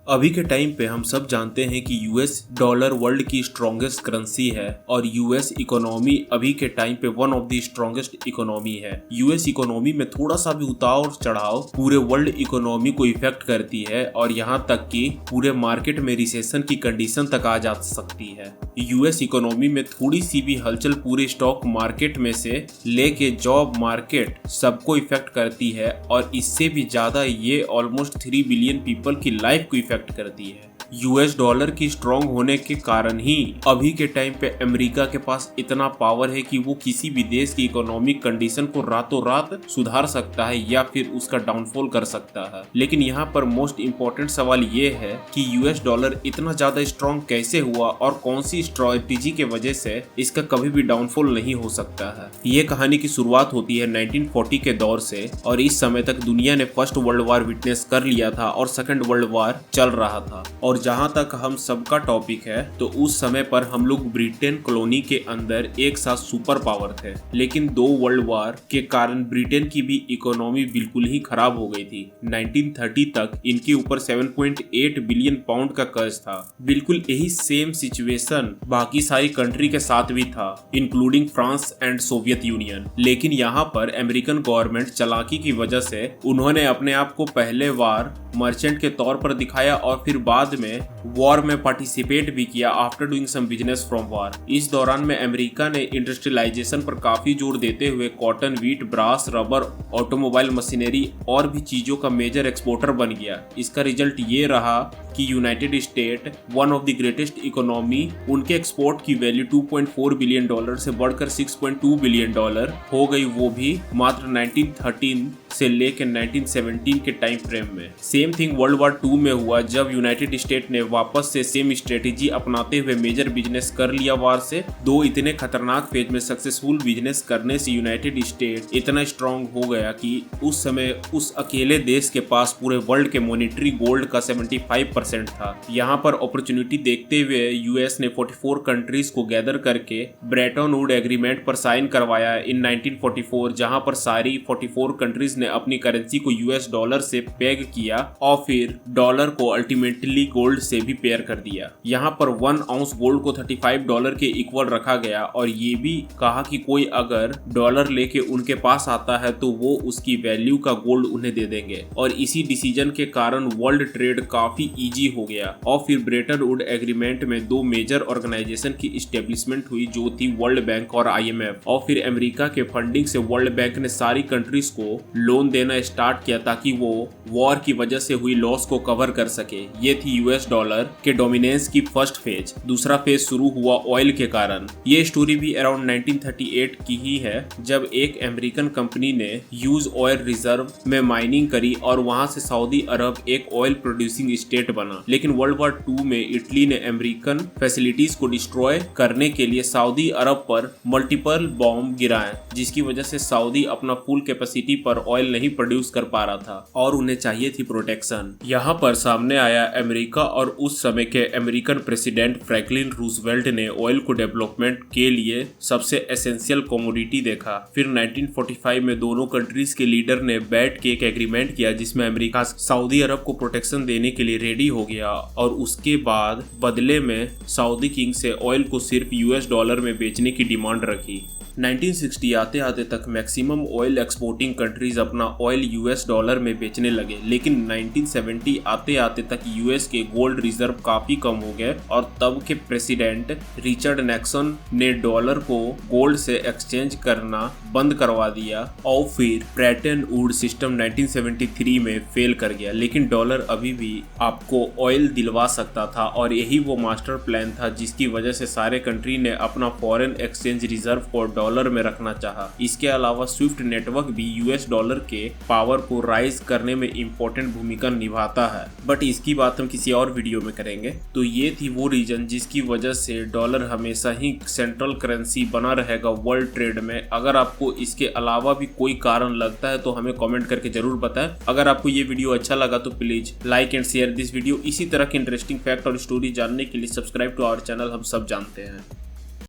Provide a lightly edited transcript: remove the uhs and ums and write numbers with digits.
अभी के टाइम पे हम सब जानते हैं कि यूएस डॉलर वर्ल्ड की स्ट्रॉन्गेस्ट करेंसी है और यूएस इकोनॉमी अभी के टाइम पे one of the strongest economy है। यूएस इकोनॉमी में थोड़ा सा भी उतार और चढ़ाव पूरे वर्ल्ड इकोनॉमी को इफेक्ट करती है और यहाँ तक कि पूरे मार्केट में रिसेशन की कंडीशन तक आ जा सकती है। यूएस इकोनॉमी में थोड़ी सी भी हलचल पूरे स्टॉक मार्केट में से लेके जॉब मार्केट सबको इफेक्ट करती है और इससे भी ज्यादा ये ऑलमोस्ट 3 बिलियन पीपल की लाइफ को इफेक्ट करती है। यूएस डॉलर की स्ट्रॉन्ग होने के कारण ही अभी के टाइम पे अमेरिका के पास इतना पावर है कि वो किसी भी देश की इकोनॉमिक कंडीशन को रातों रात सुधार सकता है या फिर उसका डाउनफॉल कर सकता है। लेकिन यहाँ पर मोस्ट इम्पोर्टेंट सवाल ये है कि यूएस डॉलर इतना ज्यादा स्ट्रॉन्ग कैसे हुआ और कौन सी स्ट्रैटेजी के वजह से इसका कभी भी डाउनफॉल नहीं हो सकता है। ये कहानी की शुरुआत होती है 1940 के दौर से और इस समय तक दुनिया ने फर्स्ट वर्ल्ड वार विटनेस कर लिया था और सेकंड वर्ल्ड वार चल रहा था। और जहां तक हम सबका टॉपिक है तो उस समय पर हम लोग ब्रिटेन कॉलोनी के अंदर एक साथ सुपर पावर थे, लेकिन 2 वर्ल्ड वार के कारण ब्रिटेन की भी इकोनॉमी बिल्कुल ही खराब हो गई थी। 1930 तक इनके ऊपर 7.8 बिलियन पाउंड का कर्ज था। बिल्कुल यही सेम सिचुएशन बाकी सारी कंट्री के साथ भी था, including France and Soviet union. लेकिन यहाँ पर अमेरिकन गवर्नमेंट चालाकी की वजह से उन्होंने अपने आप को पहले बार मर्चेंट के तौर पर दिखाया और फिर बाद में वॉर में पार्टिसिपेट भी किया after doing some business from war. इस दौरान में अमेरिका ने इंडस्ट्रियलाइजेशन पर काफी जोर देते हुए cotton, wheat, brass, rubber, automobile machinery और भी चीजों का मेजर एक्सपोर्टर बन गया। इसका रिजल्ट ये रहा कि United state one of the greatest economy, उनके एक्सपोर्ट की वैल्यू 2.4 बिलियन डॉलर से बढ़कर 6.2 बिलियन डॉलर हो गई, वो भी मात्र 1913 से लेकर 1917 के टाइम फ्रेम में। सेम थिंग वर्ल्ड वार 2 में हुआ जब यूनाइटेड स्टेट ने वापस से सेम स्ट्रेटेजी अपनाते हुए मेजर बिजनेस कर लिया वार से। 2 इतने खतरनाक फेज में सक्सेसफुल बिजनेस करने से यूनाइटेड स्टेट इतना स्ट्रांग हो गया कि उस समय उस अकेले देश के पास पूरे वर्ल्ड के मॉनेटरी गोल्ड का 75% था। यहाँ पर अपॉर्चुनिटी देखते हुए यूएस ने 44 कंट्रीज को गैदर करके ब्रेटन वुड एग्रीमेंट पर साइन करवाया इन 1944, जहाँ पर सारी 44 कंट्रीज ने अपनी करेंसी को यूएस डॉलर से पेग किया और फिर डॉलर को अल्टीमेटली गोल्ड से भी पेयर कर दिया। यहाँ पर 1 आउंस गोल्ड को $35 के इक्वल रखा गया और ये भी कहा कि कोई अगर डॉलर लेके उनके पास आता है तो वो उसकी वैल्यू का गोल्ड उन्हें दे देंगे। और इसी डिसीजन के कारण वर्ल्ड ट्रेड काफी इजी हो गया और फिर ब्रेटन वुड एग्रीमेंट में 2 मेजर ऑर्गेनाइजेशन की इस्टेब्लिशमेंट हुई जो थी वर्ल्ड बैंक और IMF। और फिर अमेरिका के फंडिंग से वर्ल्ड बैंक ने सारी कंट्रीज को लोन देना स्टार्ट किया ताकि वो वॉर की वजह से हुई लॉस को कवर कर सके। ये थी यूएस डॉलर के डोमिनेंस की फर्स्ट फेज। दूसरा फेज शुरू हुआ ऑयल के कारण। ये स्टोरी भी अराउंड 1938 की ही है जब एक अमेरिकन कंपनी ने यूज ऑयल रिजर्व में माइनिंग करी और वहां से सऊदी अरब एक ऑयल प्रोड्यूसिंग स्टेट बना। लेकिन वर्ल्ड वार 2 में इटली ने अमेरिकन फैसिलिटीज को डिस्ट्रॉय करने के लिए सऊदी अरब पर मल्टीपल बॉम्ब गिराए, जिसकी वजह से सऊदी अपना फुल कैपेसिटी पर ऑयल नहीं प्रोड्यूस कर पा रहा था और उन्हें चाहिए थी प्रोटेक्शन। यहाँ पर सामने आया अमेरिका और उस समय के अमेरिकन प्रेसिडेंट फ्रैंकलिन रूजवेल्ट ने ऑयल को डेवलपमेंट के लिए सबसे एसेंशियल कमोडिटी देखा। फिर 1945 में दोनों कंट्रीज के लीडर ने बैठ के एक एग्रीमेंट किया जिसमें अमेरिका सऊदी अरब को प्रोटेक्शन देने के लिए रेडी हो गया और उसके बाद बदले में सऊदी किंग से ऑयल को सिर्फ यूएस डॉलर में बेचने की डिमांड रखी। 1960 आते आते तक मैक्सिमम ऑयल एक्सपोर्टिंग कंट्रीज अपना ऑयल यूएस डॉलर में बेचने लगे, लेकिन 1970 आते आते तक यूएस के गोल्ड रिजर्व काफी कम हो गए और तब के प्रेसिडेंट रिचर्ड निक्सन ने डॉलर को गोल्ड से एक्सचेंज करना बंद करवा दिया और फिर ब्रेटन वुड सिस्टम 1973 में फेल कर गया। लेकिन डॉलर अभी भी आपको ऑयल दिलवा सकता था और यही वो मास्टर प्लान था जिसकी वजह से सारे कंट्री ने अपना फॉरेन एक्सचेंज रिजर्व को डॉलर में रखना चाहा। इसके अलावा स्विफ्ट नेटवर्क भी यूएस डॉलर के पावर को राइज करने में इम्पोर्टेंट भूमिका निभाता है, बट इसकी बात हम किसी और वीडियो में करेंगे। तो ये थी वो रीजन जिसकी वजह से डॉलर हमेशा ही सेंट्रल करेंसी बना रहेगा वर्ल्ड ट्रेड में। अगर आपको इसके अलावा भी कोई कारण लगता है तो हमें कमेंट करके जरूर बताएं। अगर आपको ये वीडियो अच्छा लगा तो please like and share this video. इसी तरह के इंटरेस्टिंग फैक्ट और स्टोरी जानने के लिए सब्सक्राइब टू आवर चैनल हम सब जानते हैं।